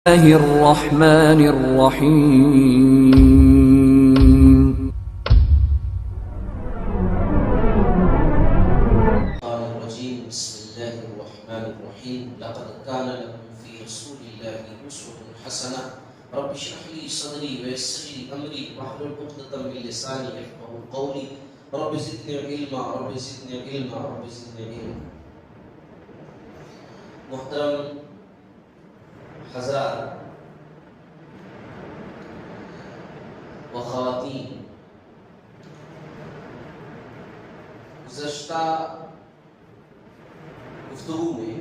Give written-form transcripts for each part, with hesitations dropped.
الله الرحمن الرحيم بسم الله الرحمن الرحيم لقد كان لكم في رسول الله أسوة حسنة رب اشرح لي صدري ويسر لي أمري واحلل عقدة من لساني يفقهوا قولي رب زدني علما رب زدني علما رب زدني علما. محترم حضرات و خواتین، گزشتہ گفتگو میں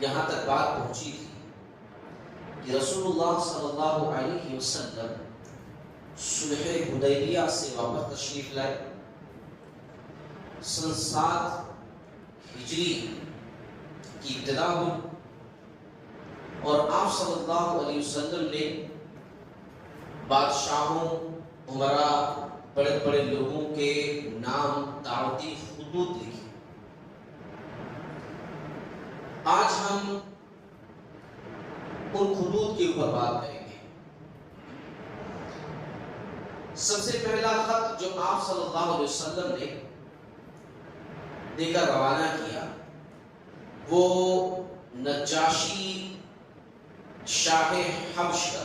یہاں تک بات پہنچی تھی کہ رسول اللہ صلی اللہ علیہ وسلم صلح حدیبیہ سے واپس تشریف لائے. سن 7 ہجری کی ابتدا ہوئی اور آپ صلی اللہ علیہ وسلم نے بادشاہوں، عمراء، بڑے بڑے لوگوں کے نام دعوتی خطوط لکھی. آج ہم ان خطوط کے اوپر بات کریں گے. سب سے پہلا خط جو آپ صلی اللہ علیہ وسلم نے دے کر روانہ کیا وہ نجاشی شاہ حبش کا،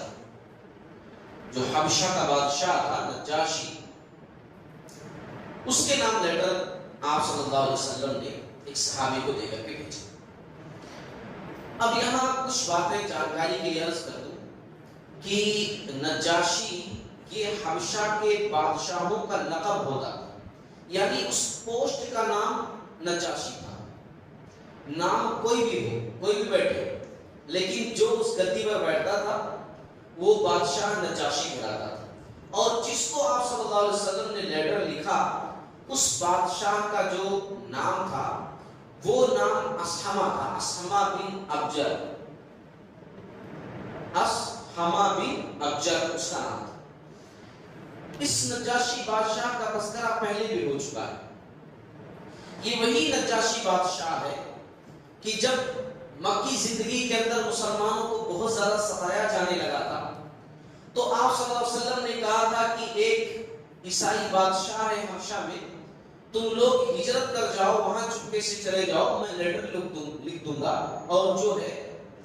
جو حبشہ کا بادشاہ تھا نجاشی، اس کے نام لیٹر آپ صلی اللہ علیہ وسلم نے ایک صحابی کو دے کر کے بھیجا. اب یہاں کچھ باتیں جانکاری کے لیے عرض کر دوں کہ نجاشی یہ حبشہ کے بادشاہوں کا لقب ہوتا تھا، یعنی اس پوسٹ کا نام نجاشی تھا. نام کوئی بھی ہو، کوئی بھی بیٹھے، لیکن جو اس گدی پر بیٹھتا تھا وہ بادشاہ نجاشی کہلاتا تھا. اور جس کو آپ صلی اللہ علیہ وسلم نے لیٹر لکھا اس بادشاہ کا جو نام تھا وہ نام اسحمہ تھا، اسحمہ بن ابجر. اسحمہ بن ابجر اس کا نام تھا. اس نجاشی بادشاہ کا تذکرہ پہلے بھی ہو چکا ہے. یہ وہی نجاشی بادشاہ ہے کہ جب مکی زندگی کے اندر مسلمانوں کو بہت زیادہ ستایا جانے لگا تھا تو آپ صلی اللہ علیہ وسلم نے کہا تھا کہ ایک عیسائی بادشاہ ہے حبشہ میں، تم لوگ ہجرت کر جاؤ، وہاں چپکے سے چلے جاؤ، میں لیٹر لکھ دوں گا اور جو ہے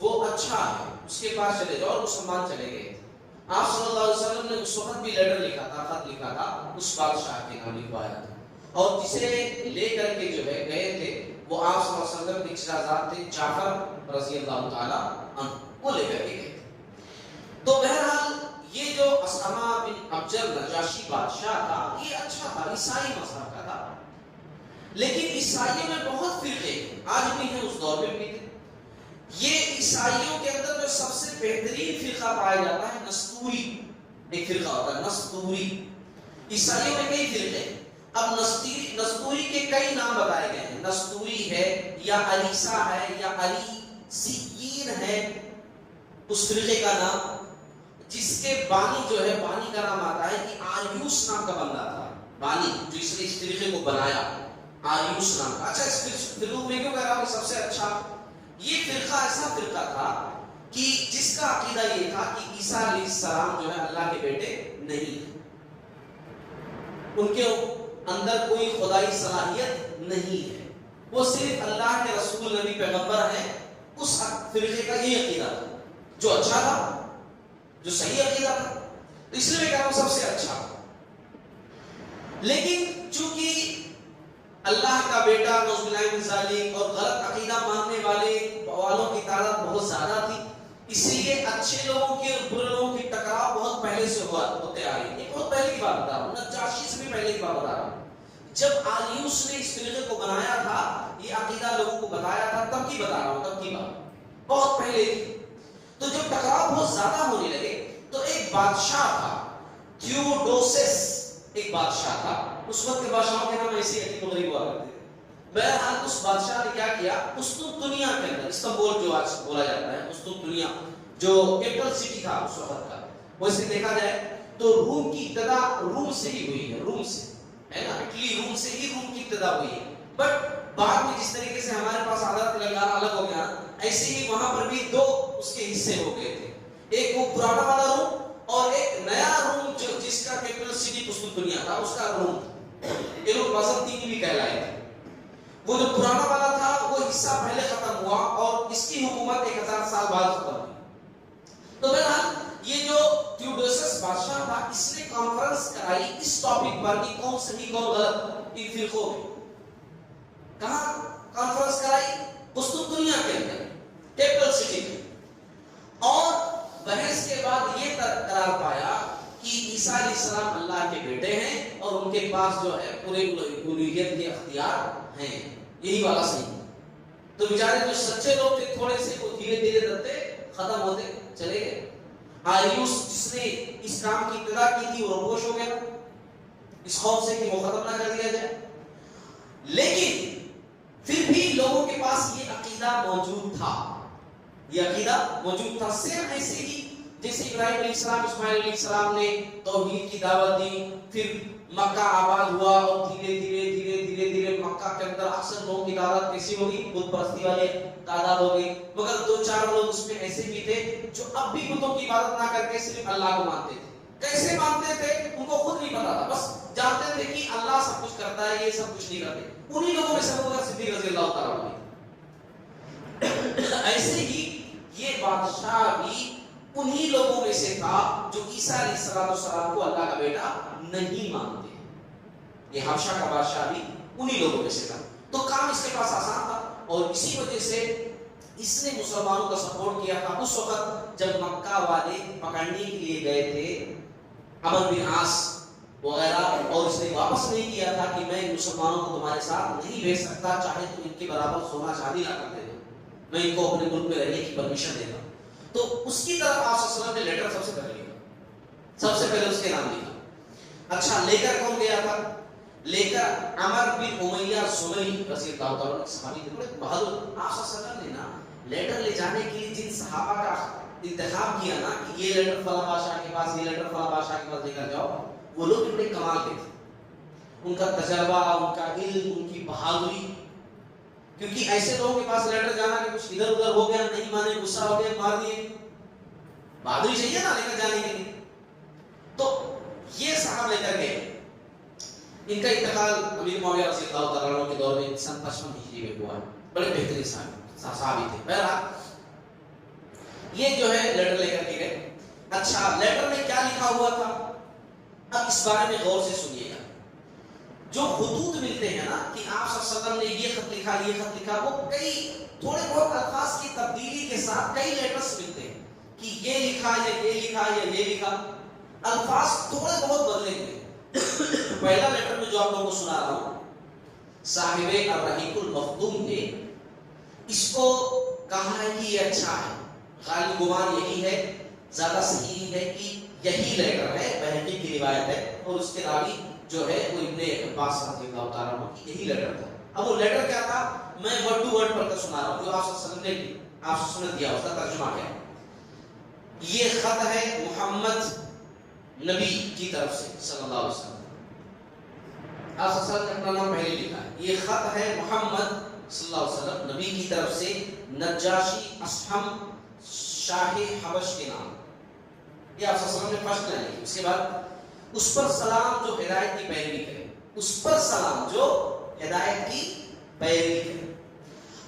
وہ اچھا ہے اس کے پاس چلے جاؤ. اور مسلمان چلے گئے. آپ صلی اللہ علیہ وسلم نے اس وقت بھی لیٹر لکھا تھا، خط لکھا تھا، اس بادشاہ کے نام لکھوایا تھا. اور جسے لے کر کے جو ہے گئے تھے وہ آپ صلی اللہ علیہ وسلم کے شہزاد تھے جعفر رضی اللہ تعالی عنہ، وہ لے کر کے گئے تھے. تو بہرحال یہ جو اسحمہ بن ابجر نجاشی بادشاہ تھا یہ اچھا تھا، عیسائی مذہب کا تھا. لیکن عیسائیوں میں بہت فرقے ہیں، آج بھی ہیں، اس دور میں بھی تھے. یہ عیسائیوں کے اندر جو سب سے بہترین فرقہ پایا جاتا ہے نستوری. ایک فرقہ ہوتا ہے نستوری. عیسائیوں میں کئی فرقے ہیں. اب نستوری کے کئی نام بتائے گئے ہیں. نستوری ہے یا علیسا ہے یا علی سیین ہے اس فرقے کا نام، جس کے بانی جو ہے، بانی کا نام آتا ہے کہ آریوس نام کا بندہ تھا. بانی جو اس نے اس فرقے کو بنایا، آریوس نام کا. اچھا اس فرقے میں کیوں کہہ رہا ہوں سب سے اچھا؟ یہ فرقہ ایسا فرقہ تھا کہ جس کا عقیدہ یہ تھا کہ عیسیٰ علیہ السلام جو ہے اللہ کے بیٹے نہیں ہیں، ان کے اندر کوئی خدائی صلاحیت نہیں ہے، وہ صرف اللہ کے رسول نبی پیغمبر ہیں. اس فرقے کا یہ عقیدہ تھا جو اچھا تھا، جو صحیح عقیدہ تھا. اس لیے میں کہہ رہا ہوں سب سے اچھا. لیکن چونکہ اللہ کا بیٹا نعوذ باللہ من ذالک اور غلط عقیدہ ماننے والوں کی تعداد بہت زیادہ تھی، اس لیے اچھے لوگوں کی اور برے لوگوں کی ٹکراؤ بہت پہلے سے ہوتے آ رہی ہے. یہ بہت پہلے کی بات بتا رہا ہوں، نجاشی سے بھی پہلے کی بات بتا رہا ہوں. جب آریوس نے اس فرقے کو بنایا تھا، یہ عقیدہ لوگوں کو بتایا تھا، تب کی بتا رہا ہوں، تب کی بات بہت پہلے کی. تو جب ٹکراؤ بہت زیادہ ہونے لگے تو ایک بادشاہ تھا تھیوڈوسس، ایک بادشاہ تھا. اس وقت کے بادشاہوں کے نام ایسے عجیب و غریب ہوا کرتے تھے. بہرحال اس بادشاہ نے کیا کیا، قسطنطنیہ کے اندر، استنبول جو آج بولا جاتا ہے، قسطنطنیہ جو کیپٹل سٹی تھا اس وقت کا، ویسے دیکھا جائے تو روم کی ابتدا روم سے ہی ہوئی ہے، روم سے ہے نا، اٹلی روم سے ہی روم کی ابتدا ہوئی ہے. بٹ بعد میں جس طریقے سے ہمارے پاس حضرت تلنگانہ الگ ہو گیا، ایسے ہی وہاں پر بھی دو اس کے حصے ہو گئے تھے، ایک وہ پرانا والا روم اور ایک نیا روم جو جس کا کیپٹل سٹی قسط دنیا تھا اس کا روم تھا، یہ لوگ بازنطینی بھی کہلائے تھے۔ وہ جو پرانا والا تھا وہ حصہ پہلے ختم ہوا اور اس کی حکومت 1000 سال بعد ختم ہوئی۔ تو بہرحال یہ جو تیودوسس بادشاہ تھا اس نے کانفرنس کرائی اس ٹاپک پر کہ کون صحیح کون غلط ان فرقوں میں۔ کہاں کانفرنس کرائی؟ قسطنطنیہ کے اندر، کیپٹل سٹی میں، اور بحث کے بعد یہ قرار پایا کہ عیسیٰ علیہ السلام اللہ کے بیٹے ہیں اور ان کے پاس جو ہے پورے الوہیت کے اختیار ہیں، یہی والا صحیح۔ تو بیچارے جو سچے لوگ تھے تھوڑے سے وہ دھیرے دھیرے دھتے ختم ہوتے چلے گئے۔ آریوس جس نے اس کام کی ابتدا کی تھی وہ روش ہو گیا اس خوف سے کہ وہ ختم نہ کر دیا جائے، لیکن پھر بھی لوگوں کے پاس یہ عقیدہ موجود تھا، یہ عقیدہ موجود تھا، صرف ایسے ہی جیسے ابراہیم علیہ السلام اسماعیل علیہ السلام نے توحید کی دعوت دی، پھر مکہ آباد ہوا اور دھیرے دھیرے مکہ کے اندر اکثر لوگوں کی تعداد کیسی ہوگی؟ بت پرستی والے تعداد ہو گئی، مگر 2-4 لوگ اس میں ایسے بھی تھے جو اب بھی بتوں کی عبادت نہ کر کے صرف اللہ کو مانتے تھے۔ کیسے مانتے تھے ان کو خود نہیں پتا تھا، بس جانتے تھے کہ اللہ سب کچھ کرتا ہے، یہ سب کچھ نہیں کرتے۔ انہی لوگوں میں سے ابو بکر صدیق رضی اللہ تعالیٰ عنہ۔ ایسے ہی یہ بادشاہ بھی انہی لوگوں میں سے تھا جو عیسیٰ علیہ السلام کو اللہ کا بیٹا نہیں مانتے۔ یہ حبشہ کا بادشاہ بھی انہی لوگوں میں سے تھا، تو کام اس کے پاس آسان تھا، اور اسی وجہ سے اس نے مسلمانوں کا سپورٹ کیا تھا۔ اس وقت جب مکہ والے پکڑنے کے لیے گئے تھے عمرو بن عاص وغیرہ، اور اس نے واپس نہیں کیا تھا کہ میں مسلمانوں کو تمہارے ساتھ نہیں بھیج سکتا، چاہے تم ان کے برابر سونا چاندی لا کر دے دو، میں ان کو اپنے ملک میں رہنے کی پرمیشن دیتا ہوں۔ تو اس کی طرف آپ صلی اللہ علیہ وسلم نے لیٹر سب سے پہلے لکھا، سب سے پہلے اس کے نام لکھا۔ اچھا لے کر کون گیا تھا؟ لے کر عمر بن امیہ زمری رضی اللہ تعالیٰ عنہ، صحابی تھے بڑے بہادر۔ آپ صلی اللہ علیہ وسلم نے نا لیٹر لے جانے کے لیے جن صحابہ کا انتخاب کیا نا کہ یہ لیٹر فلاں بادشاہ کے پاس، یہ لیٹر فلاں بادشاہ کے پاس لے کر جاؤ، وہ لوگ بڑے کمال کے تھے، ان کا تجربہ، ان کا علم، ان کی بہادری۔ کیونکہ ایسے لوگوں کے پاس لیٹر جانا کہ کچھ ادھر ادھر ہو گیا، نہیں مانے، غصہ ہو گیا، مار دیے، بہادری چاہیے نا لے کر جانے کے لیے۔ تو یہ صاحب لے کر گئے۔ ان کا انتقال امیر معاویہ رضی اللہ تعالیٰ عنہ کے دور میں سن 55 ہجری میں ہوا ہے، بڑے بہترین صحابی تھے۔ بہرحال یہ جو ہے لیٹر لے کر کے گئے۔ اچھا لیٹر میں کیا لکھا ہوا تھا؟ اب اس بارے میں غور سے سنیے گا۔ جو خطوط ملتے ہیں نا کہ آپ صلی اللہ علیہ وسلم نے یہ خط لکھا، یہ خط لکھا، وہ کئی تھوڑے بہت الفاظ کی تبدیلی کے ساتھ کئی لیٹرز ملتے ہیں کہ یہ لکھا یا یہ لکھا یا یہ لکھا، الفاظ تھوڑے بہت بدلے ہوئے۔ پہلا لیٹر میں جو آپ لوگوں کو سنا رہا ہوں، صاحب الرحیق المختوم نے اس کو کہا ہے کہ یہ اچھا ہے، غالب گمان یہی ہے، زیادہ صحیح ہے کہ یہی لیٹر ہے، بہقی کی روایت ہے، اور اس کے راوی جو ہے وہ ابن عباس رضی اللہ تعالیٰ عنہ کی یہی لیٹر تھا۔ اب وہ لیٹر کیا تھا میں ورڈ ٹو ورڈ پڑھ کر سنا رہا ہوں جو آپ صلی اللہ علیہ وسلم نے آپ سے سن دیا، اس کا ترجمہ کیا ہے۔ یہ خط ہے محمد نبی کی طرف سے صلی اللہ علیہ وسلم۔ آپ صلی اللہ علیہ وسلم نے اپنا نام پہلے لکھا ہے۔ یہ خط ہے محمد صلی اللہ علیہ وسلم نبی کی طرف سے نجاشی اصحم شاہ حبش کے نام۔ یہ آپ صلی اللہ علیہ وسلم نے فرسٹ لائن لکھی۔ اس کے بعد اس پر سلام جو ہدایت کی پیروی کرے، اس پر سلام جو ہدایت کی پیروی کرے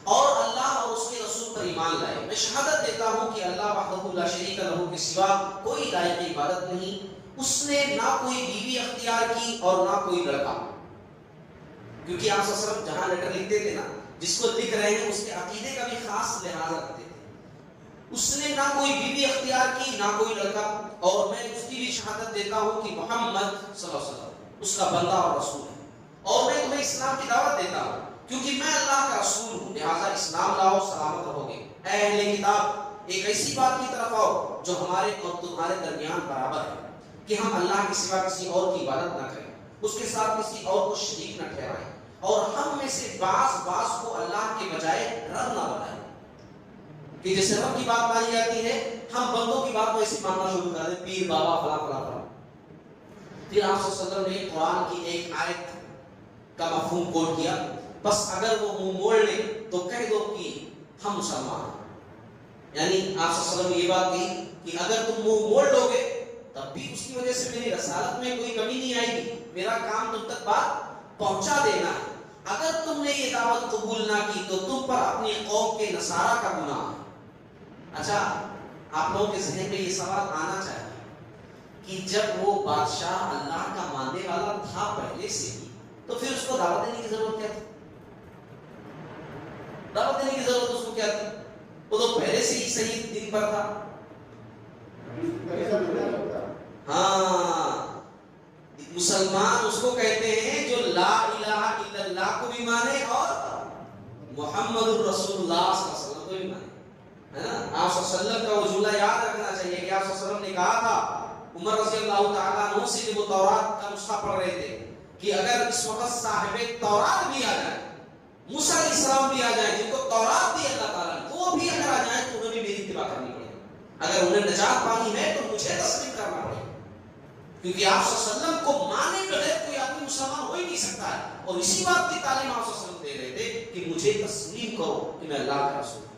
اور اللہ اور اس کے رسول پر ایمان لائے۔ میں شہادت دیتا ہوں کہ اللہ وحدہ لا شریک لہ کے سوا کوئی لائق عبادت نہیں، اس نے نہ کوئی بیوی اختیار کی اور نہ کوئی لڑکا۔ کیونکہ آپ صلی اللہ علیہ وسلم جہاں لیٹر لکھتے تھے نا، جس کو لکھ رہے ہیں اس کے عقیدے کا بھی خاص لحاظ رکھتے تھے۔ اس نے نہ کوئی بیوی اختیار کی نہ کوئی لڑکا، اور میں اس کی بھی شہادت دیتا ہوں کہ محمد صلی اللہ علیہ وسلم اس کا بندہ اور رسول ہے، اور میں تمہیں اسلام کی دعوت دیتا ہوں کیونکہ میں اللہ کا رسول ہوں، لہٰذا اسلام لاؤ سلامت رہو گے۔ اے اہل کتاب، ایک ایسی بات کی طرف آؤ جو ہمارے اور تمہارے درمیان برابر ہے کہ ہم اللہ کے سوا کسی اور کی عبادت نہ کریں، اس کے ساتھ کسی اور کو شریک نہ ٹھہرائیں، اور ہم میں سے بعض کو اللہ کے بجائے رب نہ بنائیں۔ کہ جیسے رب کی بات مانی جاتی ہے، ہم بندوں کی بات کو ایسے ماننا شروع کر دیں، پیر بابا فلاں فلاں فلاں۔ پھر آپ صلی اللہ علیہ وسلم نے قرآن کی ایک آیت کا مفہوم کوٹ کیا، بس اگر وہ منہ موڑ لے تو کہہ دو کہ ہم مسلمان ہیں، یعنی آپ صلی اللہ علیہ وسلم نے یہ بات کہی کہ اگر تم منہ موڑ لو گے تب بھی اس کی وجہ سے میری رسالت میں کوئی کمی نہیں آئے گی، میرا کام تم تک بات پہنچا دینا ہے۔ اگر تم نے یہ دعوت قبول نہ کی تو تم پر اپنی قوم کے نصارہ کا گناہ ہے۔ اچھا، آپ لوگوں کے ذہن میں یہ سوال آنا چاہیے کہ جب وہ بادشاہ اللہ کا ماننے والا تھا پہلے سے ہی تو پھر اس کو دعوت دینے کی ضرورت کیا تھی؟ دعوت دینے کی ضرورت اس کو کیا تھی؟ وہ تو پہلے سے ہی صحیح دین پر تھا۔ ہاں، مسلمان اس کو کہتے ہیں جو لا الہ الا اللہ کو بھی مانے اور محمد الرسول اللہ صلی اللہ علیہ وسلم کو بھی مانے، ہے نا۔ آپ صلی اللہ علیہ وسلم کا وہ جملہ یاد رکھنا چاہیے کہ آپ صلی اللہ علیہ وسلم نے کہا تھا عمر رضی اللہ تعالیٰ عنہ سے جب وہ تورات کا نسخہ پڑھ رہے تھے کہ اگر اس وقت صاحب تورات بھی آ جائے، موسیٰ علیہ السلام بھی آ جائیں جن کو تورات دی اللہ تعالیٰ نے، وہ بھی اگر آ جائیں تو انہیں بھی میری اتباع کرنی پڑے گی۔ اگر انہیں نجات پانی ہے تو مجھے تسلیم کرنا پڑے گا، کیونکہ آپ صلی اللہ علیہ وسلم کو مانے بغیر کوئی آدمی مسلمان ہو ہی نہیں سکتا ہے۔ اور اسی بات کی تعلیم آپ صلی اللہ علیہ وسلم دے رہے تھے کہ مجھے تسلیم کرو کہ میں اللہ کا رسول ہوں۔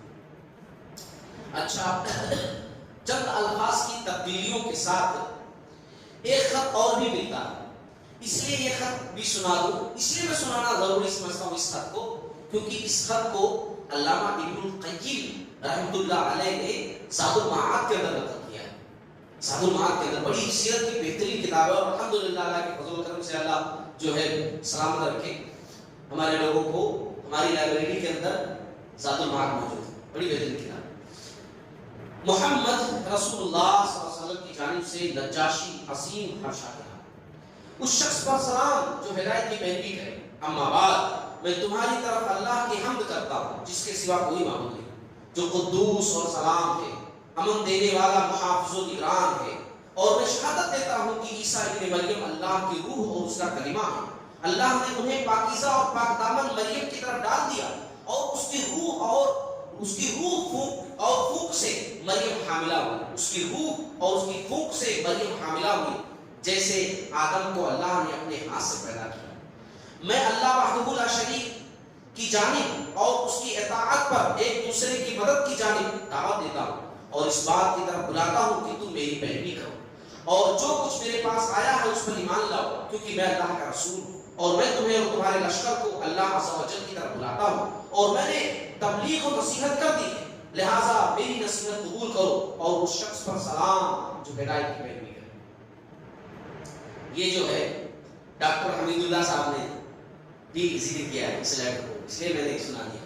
اچھا، چند الفاظ کی تبدیلیوں کے ساتھ ایک خط اور بھی ملتا ہے، اس لیے یہ خط بھی سنا دوں، اس لیے میں سنانا ضروری سمجھتا ہوں اس خط کو، کیونکہ اس خط کو علامہ ابن القیم رحمۃ اللہ علیہ نے زاد المعاد کے اندر نقل کیا ہے۔ زاد المعاد کے اندر بڑی سیرت کی بہترین کتاب ہے، اور الحمدللہ اللہ کے فضل و کرم سے اللہ جو ہے سلامت رکھے ہمارے لوگوں کو، ہماری لائبریری کے اندر زاد المعاد موجود ہے، بڑی بہترین کتاب۔ محمد رسول اللہ صلی اللہ علیہ وسلم کی جانب سے نجاشی عظیم حبشہ کے اس شخص پر سلام جو ہدایت کی پیروی کرے، اما بعد میں تمہاری طرف اللہ کی حمد کرتا ہوں جس کے سوا کوئی معبود نہیں، جو قدوس اور سلام ہے، امن دینے والا، محافظ و نگران ہے، اور میں شہادت دیتا ہوں کہ عیسیٰ ابن مریم اللہ کی روح اور اس کا کلمہ ہے۔ اللہ نے انہیں پاکیزہ اور پاک دامن مریم کی طرف ڈال دیا، اور اس کی روح پھونک سے مریم حاملہ ہوئی، اس کی روح اور اس کی پھونک سے مریم حاملہ ہوئی، جیسے آدم کو اللہ نے اپنے ہاتھ سے پیدا کیا۔ میں اللہ وحدہ لا شریک کی جانب اور اس کی اطاعت پر ایک دوسرے کی مدد کی جانب دعوت دیتا ہوں، اور اس بات کی طرف بلاتا ہوں کہ تم میری پیروی کرو، اور جو کچھ میرے پاس آیا ہے اس پر ایمان لاؤ، کیونکہ میں اللہ کا رسول ہوں، اور میں تمہیں اور تمہارے لشکر کو اللہ عز و جل کی طرف بلاتا ہوں، اور میں نے تبلیغ و نصیحت کر دی ہے، لہٰذا میری نصیحت قبول کرو، اور اس شخص پر سلام جو ہدایت کی پیروی کرے۔ یہ جو ہے ڈاکٹر حمید اللہ صاحب نے بھی ذکر کیا ہے اس لیٹر کو، اس لیے میں نے سنا دیا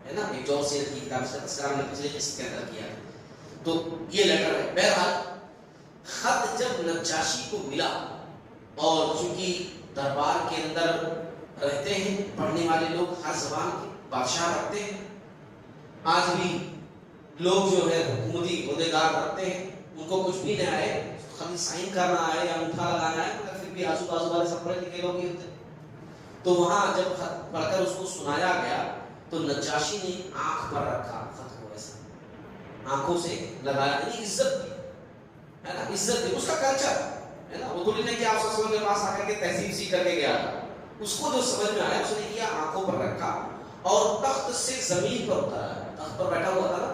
ہے نا، ایک جو سیرت کی کتاب سے تذکرہ میں پچھلے قسط کے اندر کیا ہے، تو یہ لیٹر ہے۔ بہرحال خط جب نجاشی کو ملا، اور چونکہ دربار کے اندر رہتے ہیں پڑھنے والے لوگ ہر زبان کے بادشاہ رکھتے ہیں، آج بھی لوگ جو ہے حکومتی عہدیدار رکھتے ہیں، ان کو کچھ بھی نہ آئے، خالی سائن کرنا آئے یا انٹھا لگانا ہے، مگر پھر بھی آزو بازو والے سب پڑھے لکھے لوگ ہی ہوتے ہیں۔ تو وہاں جب خط پڑھ کر اس کو سنایا گیا تو نجاشی نے آنکھ پر رکھا خط کو، ایسا آنکھوں سے لگایا، یعنی عزت دی ہے نا، عزت دی، اس کا کلچر ہے نا، وہ تھوڑی نہیں کہ آپ صلی اللہ علیہ وسلم کے پاس آ کر کے تہذیب سی کر کے گیا تھا، اس کو جو سمجھ میں آیا اس نے کیا، آنکھوں پر رکھا اور تخت سے زمین پر اتارا، تخت پر بیٹھا ہوا تھا نا،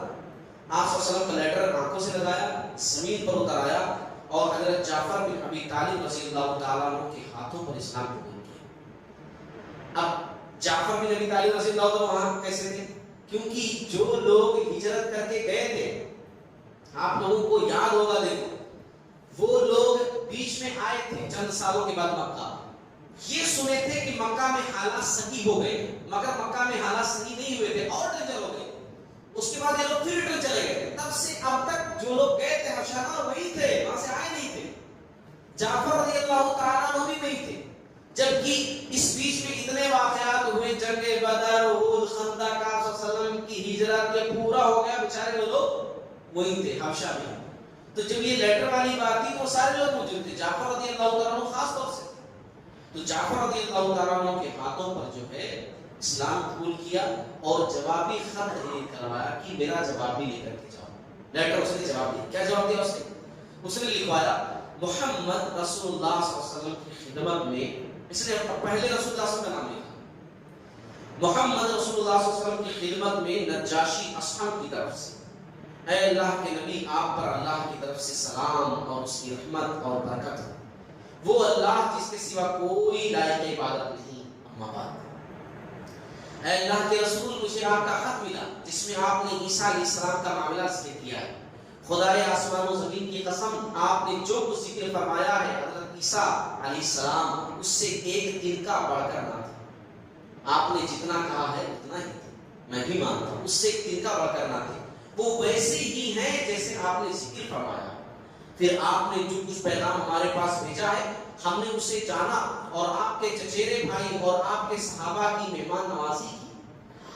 آپ صلی اللہ علیہ وسلم کا لیٹر آنکھوں سے لگایا، زمین پر اترایا، اور حضرت جعفر بن ابی طالب رضی اللہ تعالیٰ عنہ کے ہاتھوں پر اسلام قبول کیا۔ اب جعفر بن ابی طالب رضی اللہ تعالیٰ وہاں کیسے تھے؟ کیونکہ جو لوگ ہجرت کر کے گئے تھے، آپ لوگوں کو یاد ہوگا، دیکھو وہ لوگ بیچ میں آئے تھے چند سالوں کے بعد مکہ، یہ سنے تھے کہ مکہ میں حالات صحیح ہو گئے، مگر مکہ میں حالات صحیح نہیں ہوئے تھے اور ڈنجر ہو گئے۔ اس کے بعد یہ لوگ پھر ریٹرن چلے گئے، تب سے اب تک جو لوگ گئے تھے حبشہ وہی تھے، وہاں سے آئے نہیں تھے۔ جعفر رضی اللہ تعالیٰ عنہ بھی وہی تھے، جبکہ اس بیچ میں اتنے واقعات ہوئے، جنگ بدر، احد، خندق، آپ صلی اللہ علیہ وسلم کی ہجرت، یہ پورا ہو گیا، بیچارے وہ لوگ وہی تھے حبشہ میں۔ تو جب یہ لیٹر والی بات تھی تو سارے لوگ موجود تھے، جعفر رضی اللہ تعالیٰ عنہ خاص طور سے، تو جعفر رضی اللہ تعالیٰ عنہ کے ہاتھوں پر جو ہے اسلام قبول کیا، اور جوابی خط کروایا کہ میرا جواب بھی لے کر کے جاؤ۔ لیٹر اس نے جواب دیا، کیا جواب دیا اس نے لکھوایا، محمد رسول اللہ صلی اللہ علیہ وسلم کی خدمت میں، اس نے پہلے رسول اللہ صلی اللہ علیہ وسلم کا نام لکھا، محمد رسول اللہ صلی اللہ علیہ وسلم کی خدمت میں نجاشی اصحاب کی طرف سے اے اللہ کے نبی آپ پر اللہ کی طرف سے سلام اور اس کی رحمت اور برکت ہو، وہ اللہ جس کے سوا کوئی لائق عبادت نہیں، اما بعد۔ اے اللہ کے رسول مجھے آپ کا خط ملا جس میں آپ نے عیسیٰ علیہ السلام کا معاملہ ذکر کیا ہے، خدائے آسمان و زمین کی قسم آپ نے جو کچھ ذکر فرمایا ہے حضرت عیسیٰ علیہ السلام اس سے ایک تنکا بڑھ کر نہ تھا، آپ نے جتنا کہا ہے اتنا ہی تھا، میں بھی مانتا ہوں اس سے ایک تنکا بڑھ کر نہ تھے، وہ ویسے ہی ہیں جیسے آپ نے ذکر فرمایا۔ پھر آپ نے جو کچھ پیغام ہمارے پاس بھیجا ہے ہم نے اسے جانا اور آپ کے چچیرے بھائی اور آپ کے صحابہ کی مہمان نوازی کی،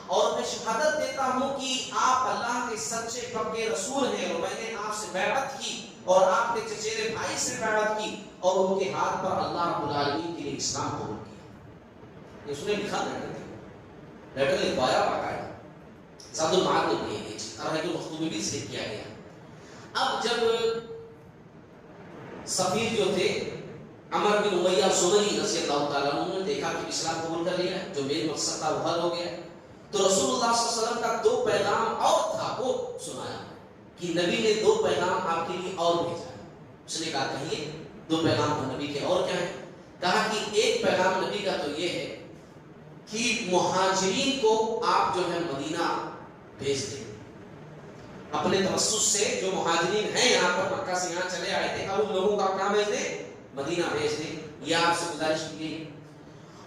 اور میں شہادت دیتا ہوں کہ آپ اللہ کے سچے پکے رسول ہیں، اور میں نے آپ سے بیعت کی اور آپ کے چچیرے بھائی سے بیعت کی اور ان کے ہاتھ پر اللہ رب العالمین کے لیے اسلام قبول کیا۔ اس نے لکھا لیٹر لکھوایا باقاعدہ، زاد المعاد نے یہ طرح کے مخطوبے بھی سے کیا گیا۔ اب جب سفیر جو تھے عمر بن امیہ زمری رضی اللہ تعالیٰ عنہ نے دیکھا کہ اسلام قبول کر لیا ہے، جو میرے مقصد تھا وہ حل ہو گیا، تو رسول اللہ صلی اللہ علیہ وسلم کا 2 پیغام اور تھا وہ سنایا کہ نبی نے 2 پیغام آپ کے لیے اور بھیجا ہے۔ اس نے کہا کہیے 2 پیغام نبی کے اور کیا ہیں؟ کہا کہ ایک پیغام نبی کا تو یہ ہے کہ مہاجرین کو آپ جو ہے مدینہ بھیج دیں، اپنے توسط سے جو مہاجرین ہیں یہاں پر مکہ سے یہاں چلے آئے تھے، اب ان لوگوں کا کام بھیج دیں، مدینہ بھیج دیں، یہ آپ سے گزارش کی گئی۔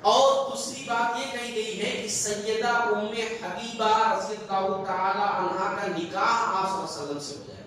اور دوسری بات یہ کہی گئی ہے کہ سیدہ ام حبیبہ رضی اللہ تعالی عنہا کا نکاح آپ صلی اللہ علیہ وسلم سے ہو جائے۔